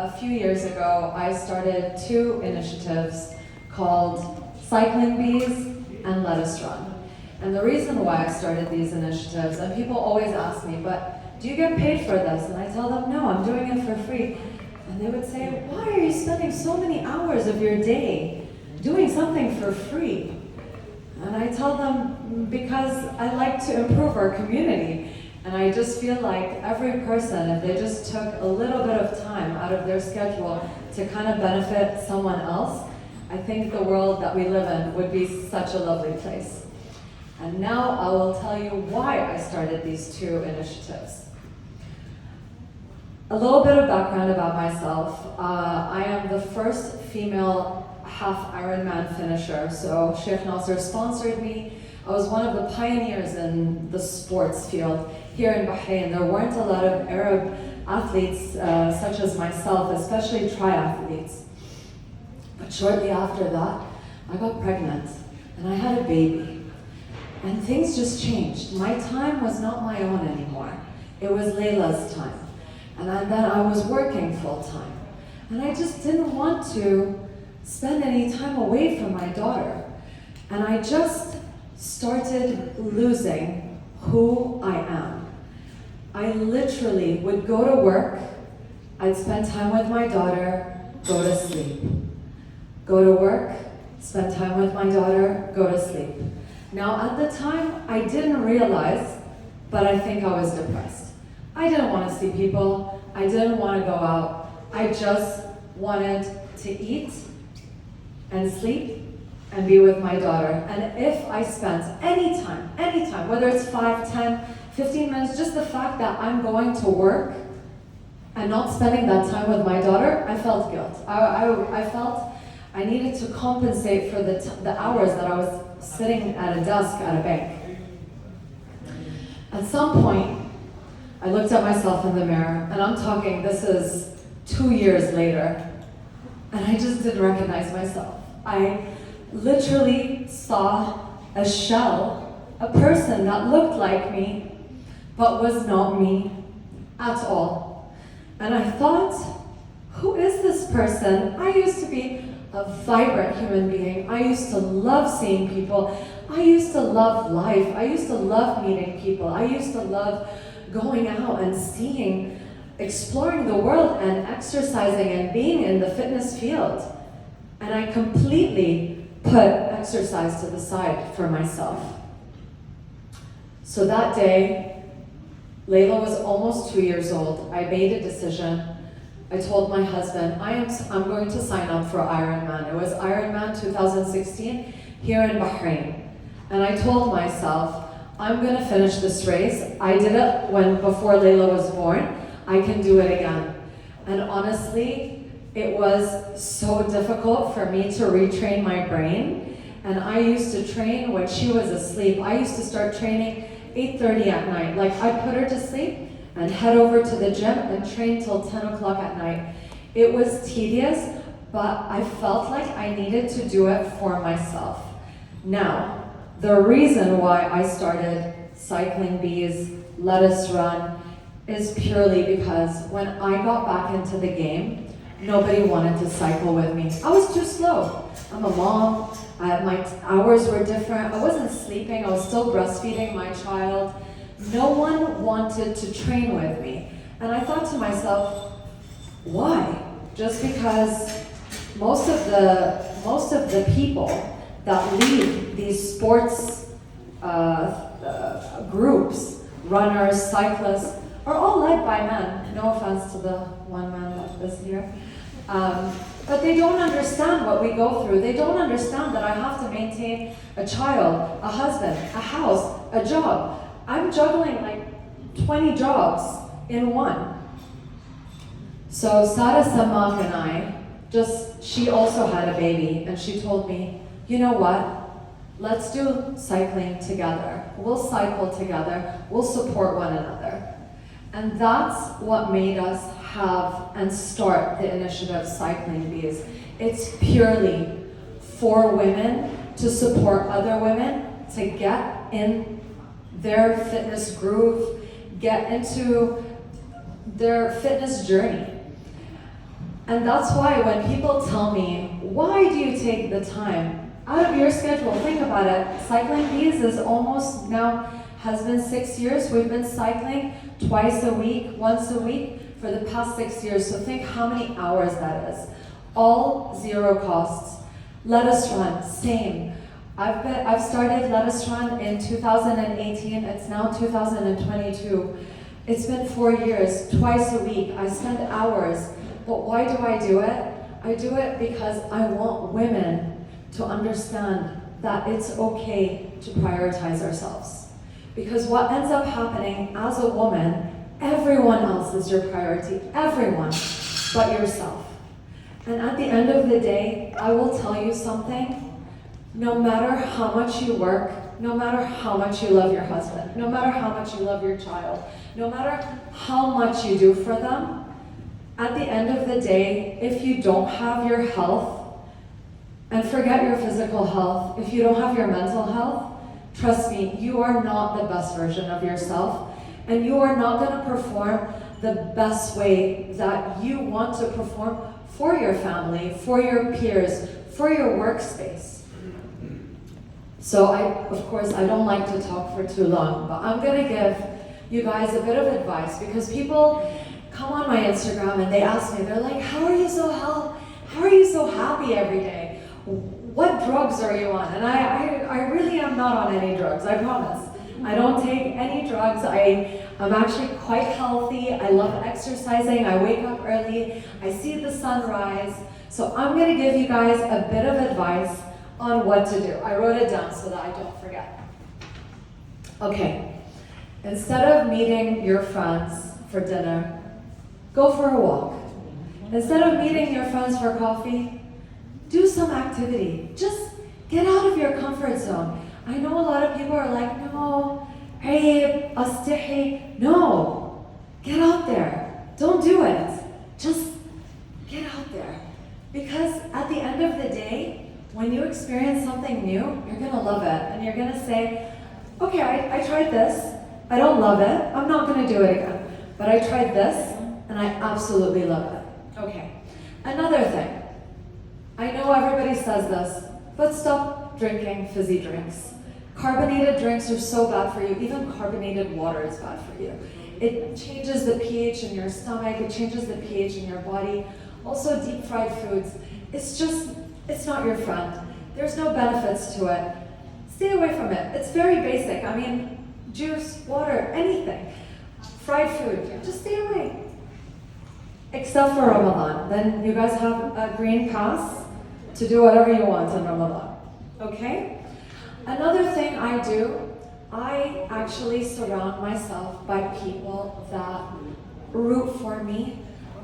a few years ago, I started two initiatives called Cycling Bees and Let Us Run. And the reason why I started these initiatives, and people always ask me, but do you get paid for this? And I tell them, no, I'm doing it for free. And they would say, why are you spending so many hours of your day doing something for free? And I tell them, because I like to improve our community. And I just feel like every person, if they just took a little bit of time out of their schedule to kind of benefit someone else, I think the world that we live in would be such a lovely place. And now I will tell you why I started these two initiatives. A little bit of background about myself. I am the first female half Ironman finisher. So Sheikh Nasser sponsored me. I was one of the pioneers in the sports field here in Bahrain. There weren't a lot of Arab athletes such as myself, especially triathletes. But shortly after that, I got pregnant and I had a baby. And things just changed. My time was not my own anymore. It was Layla's time. And then I was working full time. And I just didn't want to spend any time away from my daughter. And I just started losing who I am. I literally would go to work, I'd spend time with my daughter, go to sleep. Go to work, spend time with my daughter, go to sleep. Now at the time, I didn't realize, but I think I was depressed. I didn't want to see people, I didn't want to go out, I just wanted to eat and sleep and be with my daughter. And if I spent any time, whether it's 5, 10, 15 minutes, just the fact that I'm going to work and not spending that time with my daughter, I felt guilt. I felt I needed to compensate for the hours that I was sitting at a desk at a bank. At some point, I looked at myself in the mirror, and I'm talking, this is 2 years later, and I just didn't recognize myself. I literally saw a shell, a person that looked like me, but was not me at all. And I thought, who is this person? I used to be a vibrant human being. I used to love seeing people. I used to love life. I used to love meeting people. I used to love going out and seeing, exploring the world and exercising and being in the fitness field. And I completely put exercise to the side for myself. So that day, Layla was almost 2 years old. I made a decision. I told my husband, I'm going to sign up for Ironman. It was Ironman 2016 here in Bahrain. And I told myself, I'm going to finish this race. I did it before Layla was born. I can do it again. And honestly, it was so difficult for me to retrain my brain. And I used to train when she was asleep. I used to start training 8:30 at night. Like, I'd put her to sleep and head over to the gym and train till 10 o'clock at night. It was tedious, but I felt like I needed to do it for myself. Now, the reason why I started Cycling Bees, Let Us Run, is purely because when I got back into the game, nobody wanted to cycle with me. I was too slow. I'm a mom, my hours were different, I wasn't sleeping, I was still breastfeeding my child. No one wanted to train with me. And I thought to myself, why? Just because most of the people that lead these sports groups, runners, cyclists, are all led by men. No offense to the one man that is here. But they don't understand what we go through. They don't understand that I have to maintain a child, a husband, a house, a job. I'm juggling like 20 jobs in one. So Sada Samag and I, she also had a baby, and she told me, you know what? Let's do cycling together. We'll cycle together. We'll support one another. And that's what made us have and start the initiative Cycling Bees. It's purely for women to support other women to get in their fitness groove, get into their fitness journey. And that's why when people tell me, why do you take the time out of your schedule? Think about it. Cycling Bees is almost now, has been 6 years. We've been cycling twice a week, once a week for the past 6 years. So think how many hours that is. All zero costs. Let Us Run, same. I've started Let Us Run in 2018. It's now 2022. It's been 4 years, twice a week. I spend hours. But why do I do it? I do it because I want women to understand that it's okay to prioritize ourselves. Because what ends up happening as a woman, everyone else is your priority, everyone but yourself. And at the end of the day, I will tell you something. No matter how much you work, no matter how much you love your husband, no matter how much you love your child, no matter how much you do for them, at the end of the day, if you don't have your health, and forget your physical health, if you don't have your mental health, trust me, you are not the best version of yourself, and you are not going to perform the best way that you want to perform for your family, for your peers, for your workspace. So of course, I don't like to talk for too long, but I'm going to give you guys a bit of advice because people come on my Instagram and they ask me, they're like, how are you so happy every day? What drugs are you on? And I really am not on any drugs, I promise. I don't take any drugs. I'm actually quite healthy. I love exercising. I wake up early. I see the sunrise. So I'm gonna give you guys a bit of advice on what to do. I wrote it down so that I don't forget. Okay, instead of meeting your friends for dinner, go for a walk. Instead of meeting your friends for coffee, do some activity. Just get out of your comfort zone. I know a lot of people are like, no, hey, astihi. No, get out there. Don't do it. Just get out there. Because at the end of the day, when you experience something new, you're gonna love it. And you're gonna say, okay, I tried this. I don't love it. I'm not gonna do it again. But I tried this, and I absolutely love it. Okay, another thing. I know everybody says this, but stop drinking fizzy drinks. Carbonated drinks are so bad for you. Even carbonated water is bad for you. It changes the pH in your stomach. It changes the pH in your body. Also, deep fried foods. It's not your friend. There's no benefits to it. Stay away from it. It's very basic. I mean, juice, water, anything. Fried food, just stay away. Except for Ramadan. Then you guys have a green pass to do whatever you want in Ramadan. Okay? Another thing I do, I actually surround myself by people that root for me,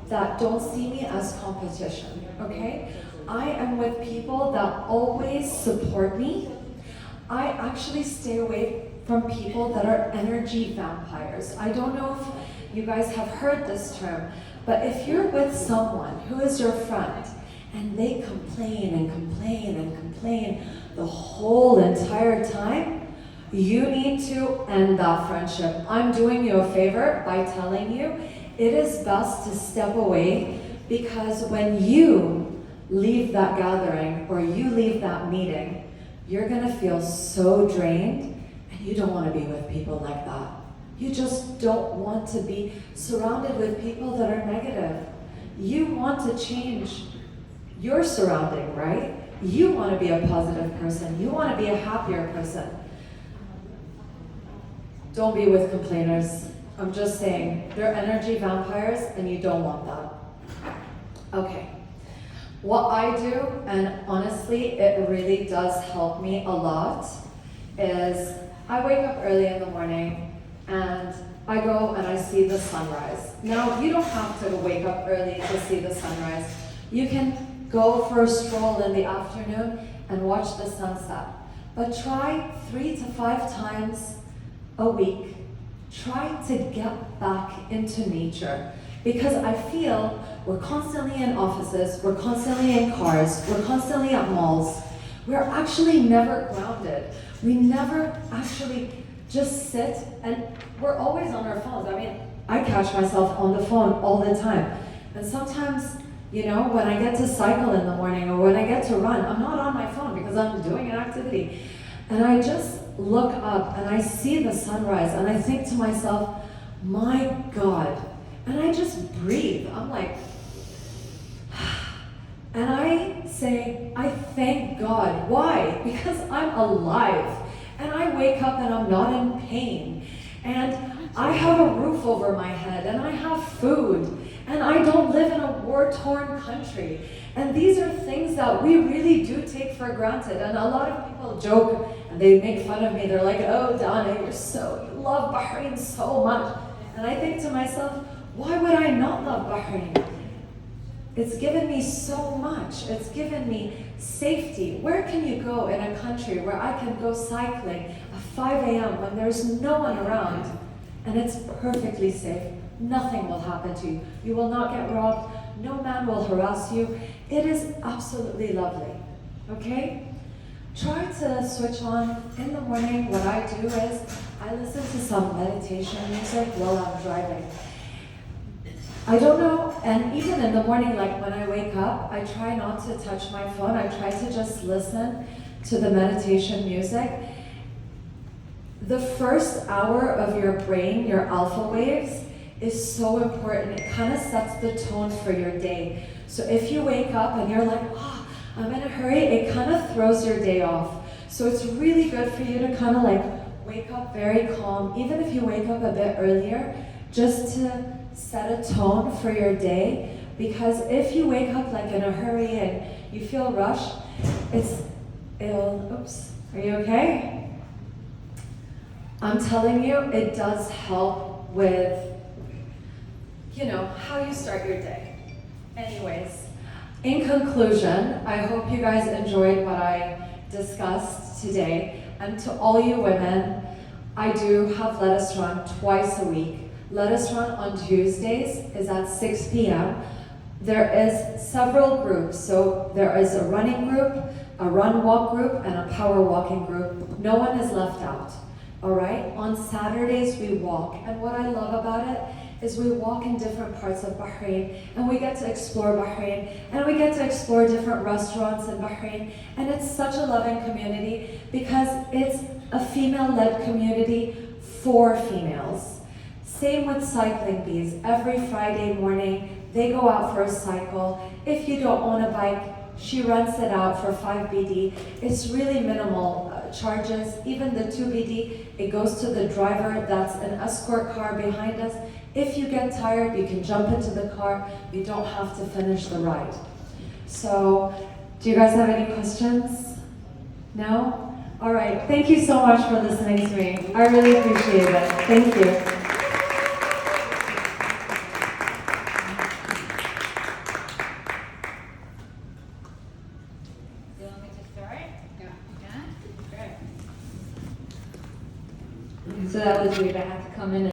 that don't see me as competition. Okay? I am with people that always support me. I actually stay away from people that are energy vampires. I don't know if you guys have heard this term, but if you're with someone who is your friend and they complain and complain and complain the whole entire time, you need to end that friendship. I'm doing you a favor by telling you it is best to step away, because when you leave that gathering or you leave that meeting, you're gonna feel so drained, and you don't want to be with people like that. You just don't want to be surrounded with people that are negative. You want to change your surrounding, right? You want to be a positive person. You want to be a happier person. Don't be with complainers. I'm just saying, they're energy vampires and you don't want that. Okay. What I do, and honestly, it really does help me a lot, is I wake up early in the morning and I go and I see the sunrise. Now, you don't have to wake up early to see the sunrise. You can go for a stroll in the afternoon and watch the sunset. But try 3 to 5 times a week. Try to get back into nature. Because I feel we're constantly in offices, we're constantly in cars, we're constantly at malls. We're actually never grounded. We never actually just sit, and we're always on our phones. I mean, I catch myself on the phone all the time. And sometimes You know, when I get to cycle in the morning or when I get to run, I'm not on my phone because I'm doing an activity. And I just look up and I see the sunrise and I think to myself, my God. And I just breathe. I'm like, and I say, I thank God. Why? Because I'm alive. And I wake up and I'm not in pain. And I have a roof over my head and I have food. And I don't live in a war-torn country. And these are things that we really do take for granted. And a lot of people joke and they make fun of me. They're like, oh, Donna, you love Bahrain so much. And I think to myself, why would I not love Bahrain? It's given me so much. It's given me safety. Where can you go in a country where I can go cycling at 5 a.m. when there's no one around and it's perfectly safe? Nothing will happen to you. You will not get robbed. No man will harass you. It is absolutely lovely. Okay? Try to switch on in the morning. What I do is I listen to some meditation music while I'm driving. I don't know, and even in the morning, like when I wake up, I try not to touch my phone. I try to just listen to the meditation music. The first hour of your brain, your alpha waves, is so important. It kind of sets the tone for your day. So if you wake up and you're like, oh, I'm in a hurry, it kind of throws your day off. So it's really good for you to kind of like wake up very calm, even if you wake up a bit earlier, just to set a tone for your day. Because if you wake up like in a hurry and you feel rushed, oops, are you okay? I'm telling you, it does help with, you know, how you start your day. Anyways, in conclusion, I hope you guys enjoyed what I discussed today. And to all you women, I do have Lettuce Run twice a week. Lettuce Run on Tuesdays is at 6 p.m. There is several groups. So there is a running group, a run-walk group, and a power walking group. No one is left out. All right? On Saturdays, we walk. And what I love about it is we walk in different parts of Bahrain, and we get to explore Bahrain, and we get to explore different restaurants in Bahrain. And it's such a loving community because it's a female-led community for females. Same with Cycling Bees. Every Friday morning, they go out for a cycle. If you don't own a bike, she rents it out for 5 BD. It's really minimal charges. Even the 2 BD, it goes to the driver. That's an escort car behind us. If you get tired, you can jump into the car. You don't have to finish the ride. So, do you guys have any questions? No? All right. Thank you so much for listening to me. I really appreciate it. Thank you. So that was weird. I had to come in and